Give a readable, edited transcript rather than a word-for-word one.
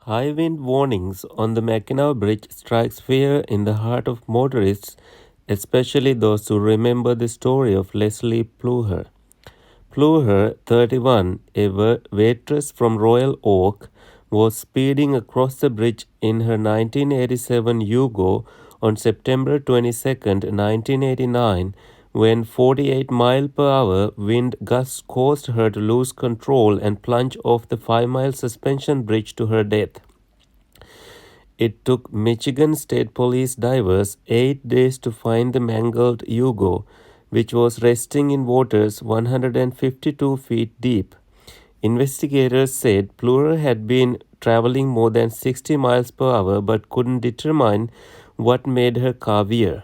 High wind warnings on the Mackinac Bridge strikes fear in the heart of motorists, especially those who remember the story of Leslie Pluher. Pluher, 31, a waitress from Royal Oak, was speeding across the bridge in her 1987 Yugo on September 22, 1989, when 48 mile per hour wind gusts caused her to lose control and plunge off the 5-mile suspension bridge to her death. It took Michigan State Police divers 8 days to find the mangled Yugo, which was resting in waters 152 feet deep. Investigators said Pleurer had been traveling more than 60 miles per hour but couldn't determine what made her car veer.